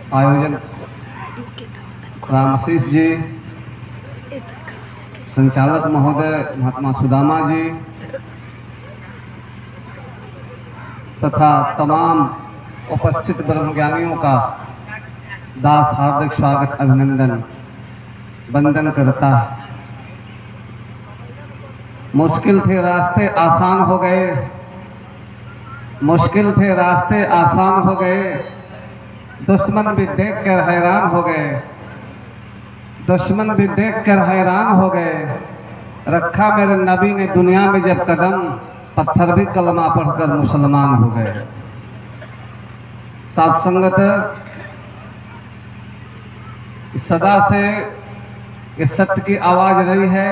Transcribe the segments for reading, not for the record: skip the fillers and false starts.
आयोजक रामशीष जी, संचालक महोदय महात्मा सुदामा जी तथा तमाम उपस्थित ब्रह्मज्ञानियों का दास हार्दिक स्वागत अभिनंदन वंदन करता है। मुश्किल थे रास्ते आसान हो गए, मुश्किल थे रास्ते आसान हो गए, दुश्मन भी देख कर हैरान हो गए, दुश्मन भी देख कर हैरान हो गए। रखा मेरे नबी ने दुनिया में जब कदम, पत्थर भी कलमा पढ़कर मुसलमान हो गए। साथ संगत, सदा से इस सत्य की आवाज रही है।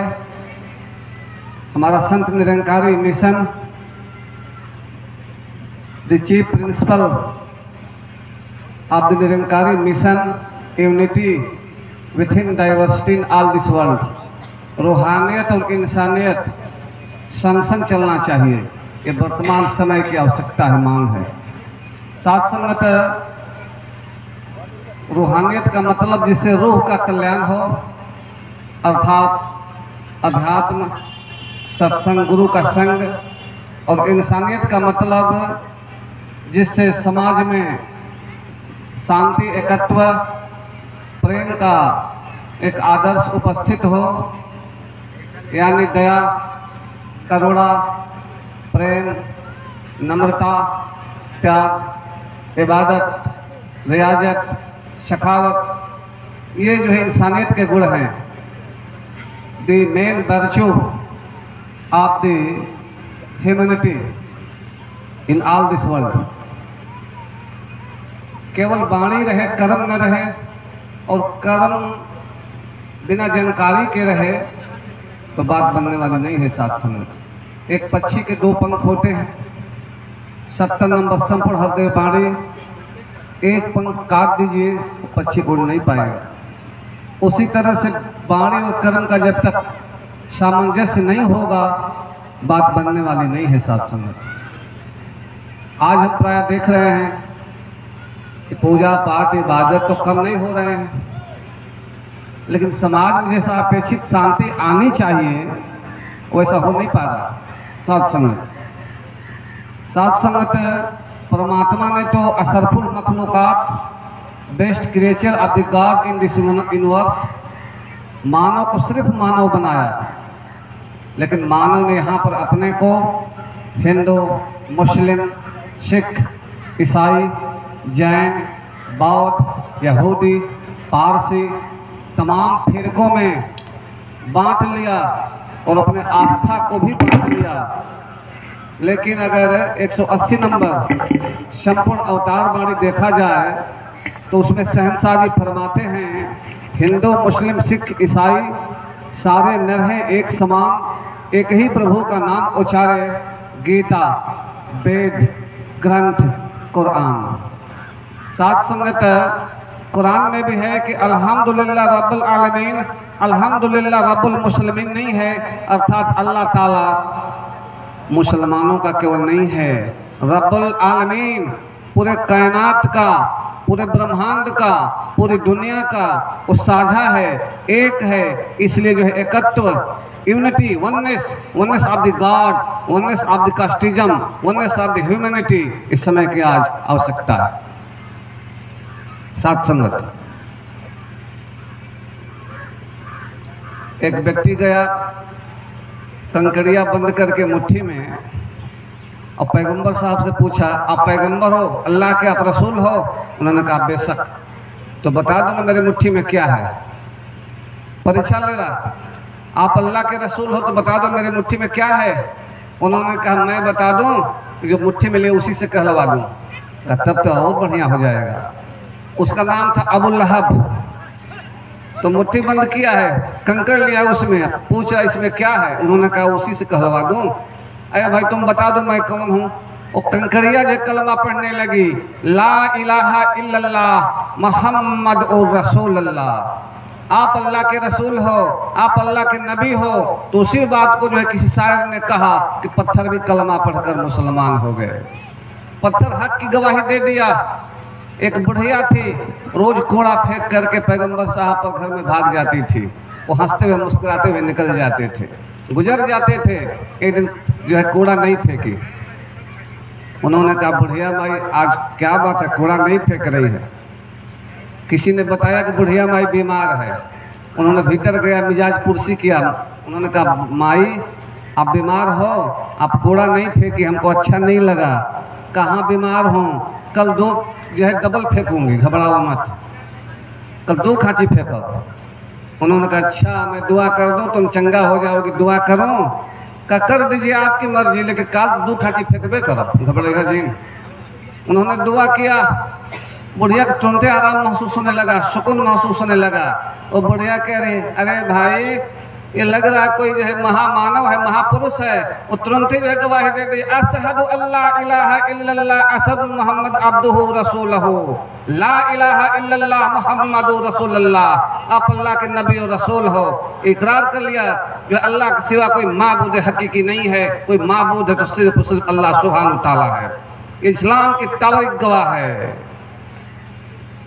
हमारा Sant Nirankari Mission, the chief principle of the Nirankari Mission, unity within diversity in all this world, रूहानियत और इंसानियत संग संग चलना चाहिए। ये वर्तमान समय की आवश्यकता है, मांग है। साथ संगत, रूहानियत का मतलब जिससे रूह का कल्याण हो, अर्थात अध्यात्म, सत्संग, गुरु का संग, और इंसानियत का मतलब जिससे समाज में शांति, एकत्व, प्रेम का एक आदर्श उपस्थित हो, यानी दया, करुणा, प्रेम, नम्रता, त्याग, इबादत, रियाजत, सखावत, ये जो है इंसानियत के गुण हैं। The main virtue of the humanity in all this world. केवल वाणी रहे, कर्म न रहे, और कर्म बिना जानकारी के रहे तो बात बनने वाली नहीं है। साथ संगत, एक पक्षी के दो पंख होते हैं, 70 नंबर संपूर्ण हृदय वाणी। एक पंख काट दीजिए, पक्षी उड़ नहीं पाएगा। उसी तरह से वाणी और कर्म का जब तक सामंजस्य नहीं होगा, बात बनने वाली नहीं है। साथ संगत, आज हम प्राय देख रहे हैं कि पूजा पाठ, इबादत तो कम नहीं हो रहे हैं, लेकिन समाज में जैसा अपेक्षित शांति आनी चाहिए वैसा हो नहीं पा रहा। साथ संगत, साथ संगत, परमात्मा ने तो असरफुल मखलूकात, best creature of the God in this universe, मानव को सिर्फ मानव बनाया, लेकिन मानव ने यहाँ पर अपने को हिंदू, मुस्लिम, सिख, ईसाई, जैन, बौद्ध, यहूदी, पारसी, तमाम फिरकों में बांट लिया और अपने आस्था को भी बांट लिया। लेकिन अगर 180 नंबर संपूर्ण अवतार वाणी देखा जाए तो उसमें शहंशाह जी फरमाते हैं, हिंदू, मुस्लिम, सिख, ईसाई सारे नर हैं एक समान, एक ही प्रभु का नाम उच्चारे। गीता, वेद, ग्रंथ, कुरान। साथ संगत, कुरान में भी है कि अल्हम्दुलिल्लाह रब्बुल आलमीन, अल्हम्दुलिल्लाह रब्बुल मुस्लिमीन नहीं है, अर्थात अल्लाह ताला मुसलमानों का केवल नहीं है, रब्बुल आलमीन पूरे कायनात का, पूरे ब्रह्मांड का, पूरी दुनिया का वो साझा है, एक है। इसलिए जो है एकत्व, unity, oneness, oneness of the God, oneness of the casteism, oneness of the humanity इस समय की आज आवश्यकता है। साथ संगत, एक व्यक्ति गया कंकड़िया बंद करके मुट्ठी में, और पैगंबर साहब से पूछा, आप पैगंबर हो, अल्लाह के आप रसूल हो? उन्होंने कहा बेशक। तो बता दो ना मेरी मुट्ठी में क्या है। परीक्षा ले रहा, आप अल्लाह के रसूल हो तो बता दो मेरी मुट्ठी में क्या है। उन्होंने कहा मैं बता दूं, जो मुट्ठी में ले उसी से कहलवा दूं। तब तो और बढ़िया हो जाएगा। उसका नाम था अबू लहब। तो मुट्ठी बंद किया है, कंकड़ लिया उसमें, पूछा इसमें क्या है। उन्होंने कहा उसी से कहलवा दूं। अरे भाई तुम बता दो मैं कौन हूँ। वो कंकड़िया जो कलमा पढ़ने लगी, ला इलाहा इल्लल्लाह मुहम्मद और रसूलुल्लाह, आप अल्लाह के रसूल हो, आप अल्लाह के नबी हो। तो उसी बात को जो है किसी शायर ने कहा कि पत्थर भी कलमा पढ़कर मुसलमान हो गए। पत्थर हक की गवाही दे दिया, एक बुढ़िया थी, रोज कूड़ा फेंक करके पैगंबर साहब पर घर में भाग जाती थी। वो हंसते हुए मुस्कुराते हुए निकल जाते थे, गुजर जाते थे। एक दिन जो है कूड़ा नहीं फेंकी। उन्होंने कहा, बुढ़िया माई आज क्या बात है, कूड़ा नहीं फेंक रही है? किसी ने बताया कि बुढ़िया माई बीमार है। उन्होंने भीतर गया, मिजाज पुरसी किया। उन्होंने कहा, माई आप बीमार हो, आप कूड़ा नहीं फेंकी, हमको अच्छा नहीं लगा। कहाँ बीमार हूँ? कल 2 जो है डबल फेंकूंगी, घबराओ मत, कल 2 खांची फेंको। उन्होंने कहा, अच्छा मैं दुआ कर दूं, तुम चंगा हो जाओगी, दुआ करूं? का कर दीजिए, आपकी मर्जी, लेकिन कल 2 खांची फेंकबे करो, घबरेगा जी। उन्होंने दुआ किया, बुढ़िया को तुरंत आराम महसूस होने लगा, सुकून महसूस होने लगा। वो बुढ़िया कह रही, अरे भाई ये लग रहा है कोई जो है महामानव है, महापुरुष है। वो तुरंत ही जो है गवाही दे दी, अशहदु अल्ला इलाहा इल्लल्लाह अशहदु मुहम्मद अब्दुहु रसूलहु, ला इलाहा इल्लल्लाह मुहम्मदु रसूलुल्लाह। आप अल्लाह के नबी और रसूल हो। इकरार कर लिया जो अल्लाह के सिवा कोई माबूद हकीकी नहीं है, कोई माबूद है तो सिर्फ अल्लाह सुब्हानहु तआला है। इस्लाम की तारीख गवाह है।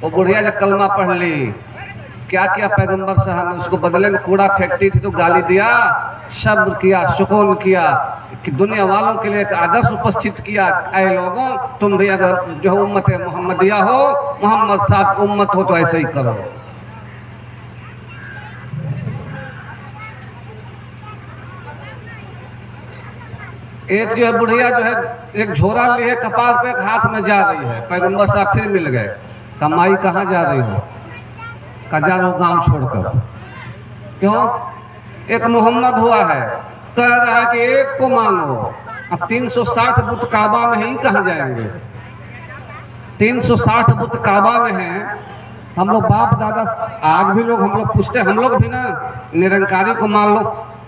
वो बुढ़िया जब कलमा पढ़ ली, क्या किया पैगंबर साहब ने? उसको बदले में कूड़ा फेंकती थी तो गाली दिया, शब्द किया, सुकून किया, कि दुनिया वालों के लिए एक आदर्श उपस्थित किया। ऐ लोगों, तुम भी अगर जो उम्मत मोहम्मदिया हो, मोहम्मद साहब उम्मत हो, तो ऐसे ही करो। एक जो है बुढ़िया जो है एक झोरा लिए कपार पे, एक हाथ में जा रही है। पैगंबर साहब फिर मिल गए। कमाई कहाँ जा रही हो? का जा रहा गाँव छोड़कर। क्यों? एक मोहम्मद हुआ है, कह रहा है कि एक को मानो। अब 360 बुत काबा में ही कहाँ जाएंगे? 360 बुत काबा में हैं। हम लोग बाप दादा, आज भी लोग हम लोग पूछते, हम लोग भी ना निरंकारी को मान लो,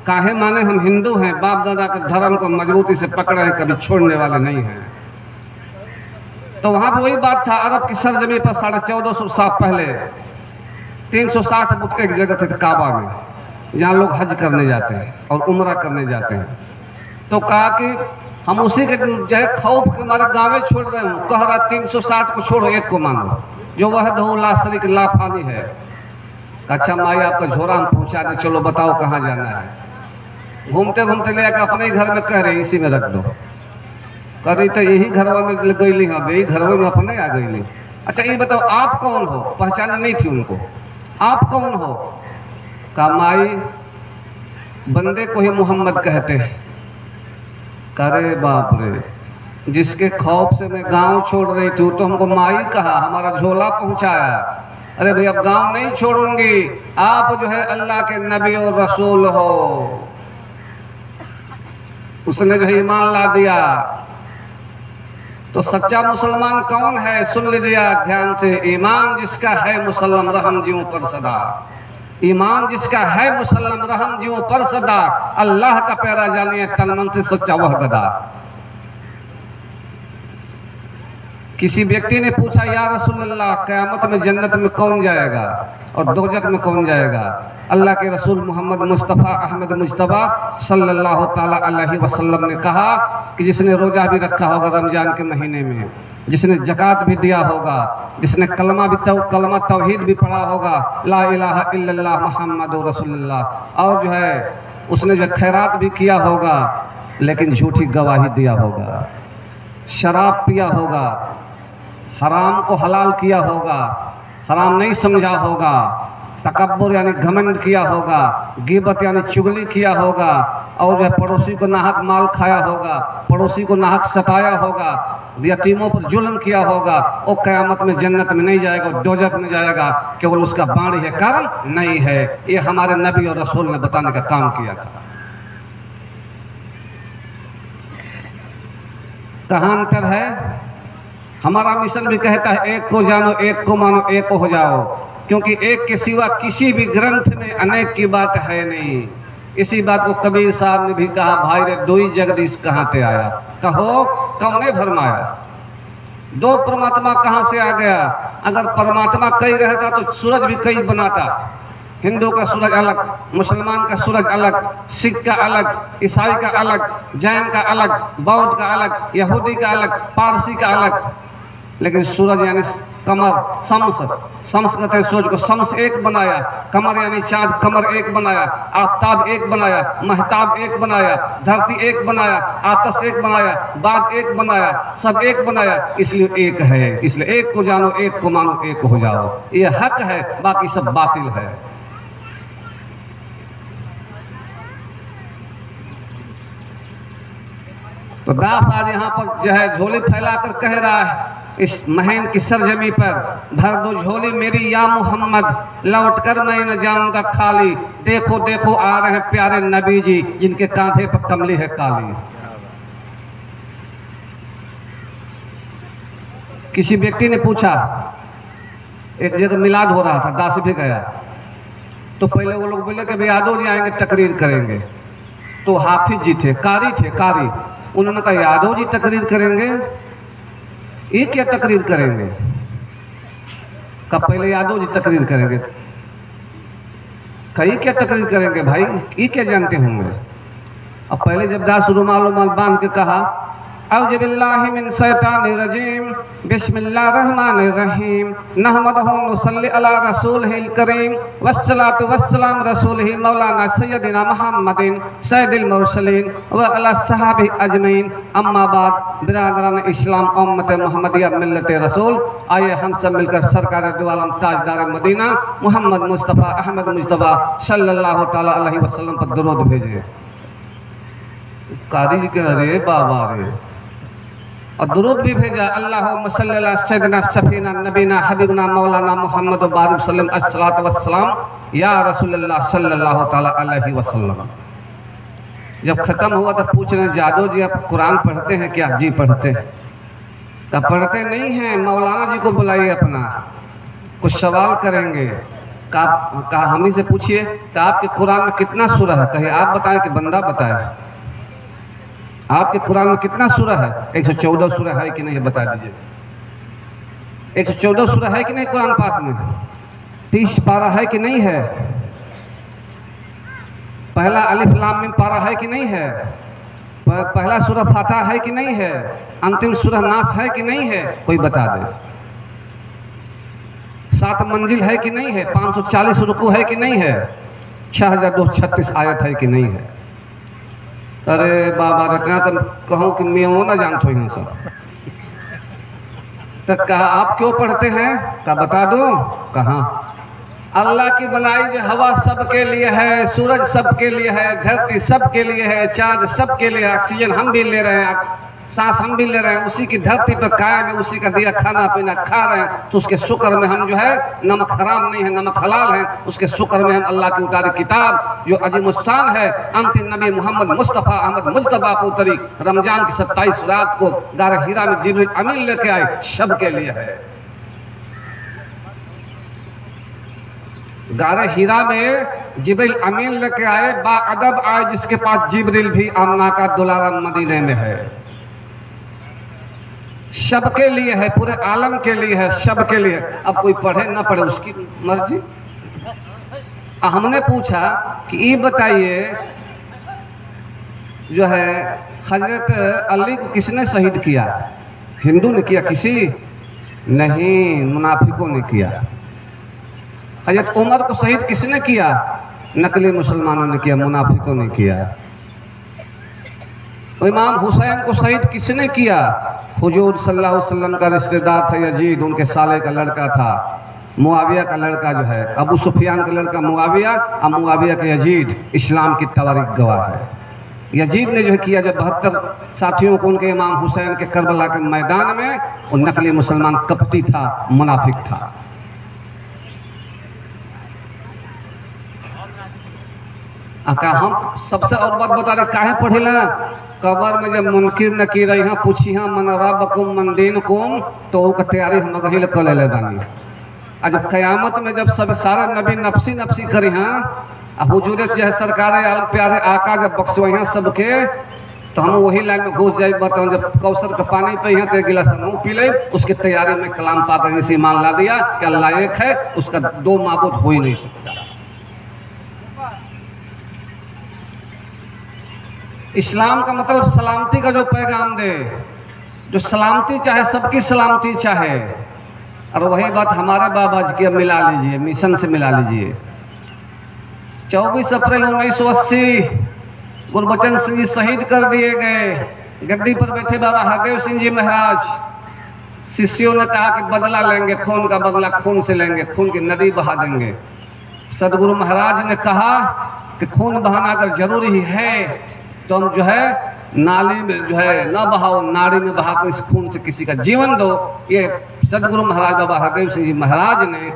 काहे माने? हम हिंदू हैं, बाप दादा के धर्म को मजबूती से पकड़े हैं, कभी छोड़ने वाले नहीं हैं। तो वहाँ भी वही बात था, अरब की सरजमी पर 1450 साल पहले 360 बुत एक जगह थे काबा में, जहाँ लोग हज करने जाते हैं और उम्रा करने जाते हैं। तो कहा कि हम उसी के जो है खौफ के मारे गाँव छोड़ रहे हूँ। कह रहा 360 को छोड़ो, एक को मानो, जो वह दो ला शरीक ला फानी है। अच्छा माई आपका झोरा हम पहुँचा दे, चलो बताओ कहाँ जाना है। घूमते घूमते ले आकर अपने ही घर में कह रहे इसी में रख दो। कह रही तो यही घरवा में गई, हाँ यही घरवा में अपने आ गई। अच्छा ये बताओ आप कौन हो? पहचान नहीं थी उनको। आप कौन हो? कहा माई बंदे को ही मोहम्मद कहते हैं। करे बाप रे, जिसके खौफ से मैं गांव छोड़ रही थी तो हमको माई कहा, हमारा झोला पहुंचाया। अरे भाई अब गांव नहीं छोड़ूंगी, आप जो है अल्लाह के नबी और रसूल हो। उसने जो है ईमान ला दिया। तो सच्चा मुसलमान कौन है? सुन लीजिए ध्यान से। ईमान जिसका है मुसल्लम रहम जियों पर सदा। ईमान जिसका है मुसल्लम रहम जियों पर सदा। अल्लाह का प्यारा जानिए तन मन से सच्चा वह गदा। किसी व्यक्ति ने पूछा, या रसूलल्लाह क़यामत में जन्नत में कौन जाएगा और दोजख में कौन जाएगा? अल्लाह के रसूल मोहम्मद मुस्तफ़ा अहमद मुज्तबा सल्लल्लाहु ताला अलैहि वसल्लम ने कहा कि जिसने रोज़ा भी रखा होगा रमज़ान के महीने में, जिसने ज़कात भी दिया होगा, जिसने कलमा तौहीद भी पढ़ा होगा, ला इलाहा इल्लल्लाह मुहम्मदुर रसूलुल्लाह, और जो है उसने जो खैरात भी किया होगा लेकिन झूठी गवाही दिया होगा, शराब पिया होगा, हराम को हलाल किया होगा, हराम नहीं समझा होगा, तकब्बुर यानी घमंड किया होगा, गिबत यानी चुगली किया होगा, और जो पड़ोसी को नाहक माल खाया होगा, पड़ोसी को नाहक सताया होगा, यतीमों पर जुल्म किया होगा, वो क़यामत में जन्नत में नहीं जाएगा, दोजख में जाएगा। केवल उसका बाणी है, कारण नहीं है। ये हमारे नबी और रसूल ने बताने का काम किया था। कहाँ अंतर है? हमारा मिशन भी कहता है एक को जानो, एक को मानो, एक हो जाओ, क्योंकि एक के सिवा किसी भी ग्रंथ में अनेक की बात है नहीं। इसी बात को कबीर साहब ने भी कहा, भाई रे दोई जगदीश कहाँ से आया? कहो कौने भरमाया? दो परमात्मा कहाँ से आ गया? अगर परमात्मा कई रहता तो सूरज भी कई बनाता। हिंदू का सूरज अलग, मुसलमान का सूरज अलग, सिख का अलग, ईसाई का अलग, जैन का अलग, बौद्ध का अलग, यहूदी का अलग, पारसी का अलग। लेकिन सूरज यानी कमर, शम्स कहते हैं सूरज को, शम्स एक बनाया, कमर यानी चाँद, कमर एक बनाया, आफताब एक बनाया, महताब एक बनाया, धरती एक बनाया, आतश एक बनाया, बाद एक बनाया, सब एक बनाया, इसलिए एक है। इसलिए एक को जानो, एक को मानो, एक हो जाओ। ये हक है, बाकी सब बातिल है। तो दास आज यहाँ पर जो है झोली फैलाकर कह रहा है, इस महीन की सरजमी पर भर दो झोली मेरी या मोहम्मद, लौटकर मैं न जाऊंगा खाली। देखो देखो आ रहे हैं प्यारे नबी जी, जिनके कांधे पर कमली है काली। किसी व्यक्ति ने पूछा, एक जगह मिलाद हो रहा था, दास भी गया, तो पहले वो लोग बोले कि भाई यादव जी आएंगे तकरीर करेंगे। तो हाफिज जी थे, कारी थे, कारी। उन्होंने कहा यादव जी तकरीर करेंगे, ये क्या तकरीर करेंगे? कहा पहले यादव जी तकरीर करेंगे। कहा ये क्या तकरीर करेंगे भाई, ये क्या जानते होंगे? अब पहले जब दास रुमाल बांध के कहा औज़ुबिल्लाहि मिन शैतानिर रजीम बिस्मिल्लाहिर्रहमानिर रहीम नहमदुहु व नसल्ली अला रसूलिहिल करीम वस्सलातु वस्सलाम रसूलिहि मौलाना सय्यदिना मुहम्मदिन सय्यदिल मुरसलीन व अला सहाबी अजमईन। अम्मा बाद बिरादरान इस्लाम उम्मत मुहम्मदिया मिल्लत रसूल, आइए हम सब मिलकर सरकार दो आलम ताजदार मदीना मोहम्मद मुस्तफ़ा अहमद मुजतबा सल्लल्लाहु तआला अलैहि वसल्लम पर दुरूद भेजें। कारी जी कह रहे बाबा रे, और दुरूद भी भेजा, अल्लाहुम्मा सल्ली अला सय्यदिना सफीना नबीना हबीबना मौलाना मोहम्मद बारिक सल्लम अस्सलातु वस्सलाम या रसूलुल्लाह सल्लल्लाहु तआला अलैहि वसल्लम। जब खत्म हुआ तो पूछ रहे जादव जी आप कुरान पढ़ते हैं क्या? जी पढ़ते हैं। तब पढ़ते नहीं हैं, मौलाना जी को बुलाइए, अपना कुछ सवाल करेंगे। कहा हम ही से पूछिए कि आपके कुरान में कितना सूरा है? कहे आप बताएं कि बंदा बताए। आपके कुरान में कितना सूरा है? 114 सूरा है कि नहीं, बता दीजिए। 114 सूरा है कि नहीं कुरान पाक में? 30 पारा है कि नहीं है? पहला अलिफ लाम मीम पारा है कि नहीं है? पहला सूरा फातिहा है कि नहीं है? अंतिम सूरा नास है कि नहीं है? कोई बता दे। 7 मंजिल है कि नहीं है? 540 रुकू है कि नहीं है? 6236 आयत है कि नहीं है? अरे बाबा इतना तो कहूँ कि मैं वो ना जानते हो यहाँ सब। तो कहा आप क्यों पढ़ते हैं? कहा बता दो। कहाँ? अल्लाह की बनाई जो हवा सबके लिए है, सूरज सबके लिए है, धरती सबके लिए है, चाँद सबके लिए है, ऑक्सीजन हम भी ले रहे हैं, सांस हम भी ले रहे हैं, उसी की धरती पर कायम है, उसी का दिया खाना पीना खा रहे हैं। तो उसके शुक्र में हम जो है, नमक हराम नहीं है, नमक हलाल है, उसके शुक्र में हम अल्लाह की उतारी किताब जो अजीमुस्शान है, अंतिम नबी मोहम्मद मुस्तफ़ा अहमद मुजतबा को उतरी रमजान की 27 रात को गारे हीरा में जिब्रील अमीन लेके आए, सबके लिए है। गारे हीरा में जिब्रील अमीन लेके आए, बाअदब आए, जिसके पास जिब्रील भी आमना का दुलारा मदीने में है। सबके लिए है, पूरे आलम के लिए है, सबके लिए। अब कोई पढ़े ना पढ़े उसकी मर्जी। हमने पूछा कि ये बताइए जो है हजरत अली को किसने शहीद किया? हिंदू ने किया? किसी नहीं, मुनाफिकों ने किया। हजरत उमर को शहीद किसने किया? नकली मुसलमानों ने किया, मुनाफिकों ने किया। इमाम हुसैन को शहीद किसने किया? हुजूर सल्लल्लाहु अलैहि वसल्लम का रिश्तेदार था यजीद, उनके साले का लड़का था। मुआविया का लड़का जो है, अबू सुफियान का लड़का मुआविया, और मुआविया का यजीद इस्लाम की तवारीख गवाह है। यजीद ने जो किया, जब 72 साथियों को उनके इमाम हुसैन के करबला के मैदान में, वो नकली मुसलमान कपटी था, मुनाफिक था। हम सबसे और बात बता रहे, काहे पढ़ेला? कबर में जब मुनकिर नकीर यहाँ पूछी हाँ मन रब्बकुम मन दीनुकुम, तो वो तैयारी हम गहिल कर ले बानी। आज जब क़यामत में जब सब सारा नबी नफसी नफसी करी हाँ, हुजूर जो है सरकार आलम प्यारे आका जब बख्शो यहाँ सबके, तो हम वही लाइन में घुस जाए। बताओ जब कौसर का पानी पे यहाँ तो गिलास मुँह पी ले, उसकी तैयारी में कलाम पाकर इसी मान ला दिया कि अल्लाह एक है, उसका दो माबूद हो ही नहीं सकता। इस्लाम का मतलब सलामती का जो पैगाम दे, जो सलामती चाहे, सबकी सलामती चाहे। और वही बात हमारे बाबा जी की अब मिला लीजिए, मिशन से मिला लीजिए। 24 अप्रैल 1980 गुरबचन सिंह जी शहीद कर दिए गए। गद्दी पर बैठे बाबा हरदेव सिंह जी महाराज। शिष्यों ने कहा कि बदला लेंगे, खून का बदला खून से लेंगे, खून की नदी बहा देंगे। सदगुरु महाराज ने कहा कि खून बहाना अगर जरूरी है तो हम जो है नाली में जो है न बहाओ, नाड़ी में बहाकर इस खून से किसी का जीवन दो। ये सदगुरु महाराज बाबा हरदेव सिंह जी महाराज ने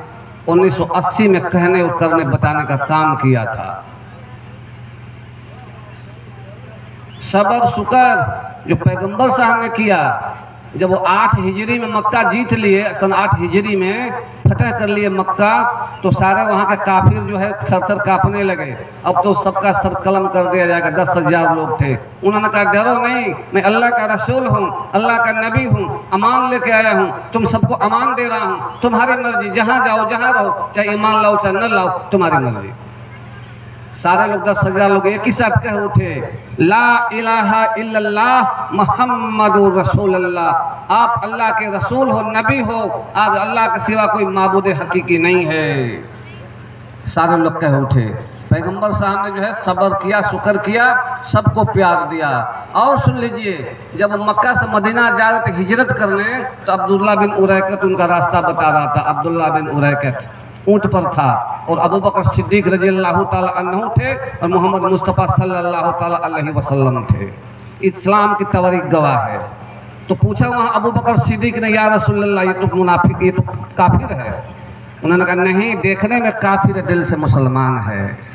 1980 में कहने और करने बताने का काम किया था। सबर शुकर जो पैगंबर साहब ने किया, जब वो 8 हिजरी में मक्का जीत लिए, सन 8 हिजरी में फतह कर लिए मक्का, तो सारे वहाँ के काफिर जो है थर-थर कांपने लगे। अब तो सबका सर कलम कर दिया जाएगा। 10,000 लोग थे। उन्होंने कहा डरो नहीं, मैं अल्लाह का रसूल हूँ, अल्लाह का नबी हूँ, अमान लेके आया हूँ, तुम सबको अमान दे रहा हूँ, तुम्हारी मर्जी, जहाँ जाओ जहाँ रहो, चाहे ईमान लाओ चाहे न लाओ, तुम्हारी मर्जी। सारे लोग 10,000 लोग एक ही साथ कह उठे, ला इलाहा इल्लल्लाह मुहम्मदुर रसूलुल्लाह। आप अल्लाह के रसूल हो, नबी हो, आप अल्लाह के सिवा कोई माबूद हकीकी नहीं है। सारे लोग कह उठे। पैगंबर साहब ने जो है सब्र किया, शुक्र किया, सबको प्यार दिया। और सुन लीजिए, जब वो मक्का से मदीना जा रहे थे हिजरत करने, तो अब्दुल्ला बिन उरैकत उनका रास्ता बता रहा था। अब्दुल्ला बिन उरैकत ऊंट पर था और अबू बकर सिद्दीक रजी अल्लाह ताला अन्हु थे और मोहम्मद मुस्तफ़ा सल्लल्लाहु ताला अलैहि वसल्लम थे। इस्लाम की तवारीख गवाह है। तो पूछा वहाँ अबू बकर सिद्दीक ने, या रसूलल्लाह, ये तो मुनाफिक, ये तो काफिर है। उन्होंने कहा नहीं, देखने में काफिर है, दिल से मुसलमान है।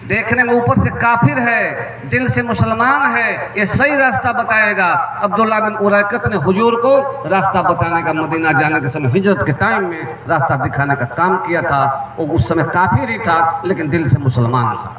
देखने में ऊपर से काफिर है, दिल से मुसलमान है, ये सही रास्ता बताएगा। अब्दुल्ला बिन उरैकत ने हुजूर को रास्ता बताने का, मदीना जाने के समय हिजरत के टाइम में रास्ता दिखाने का काम किया था। वो उस समय काफिर ही था, लेकिन दिल से मुसलमान था।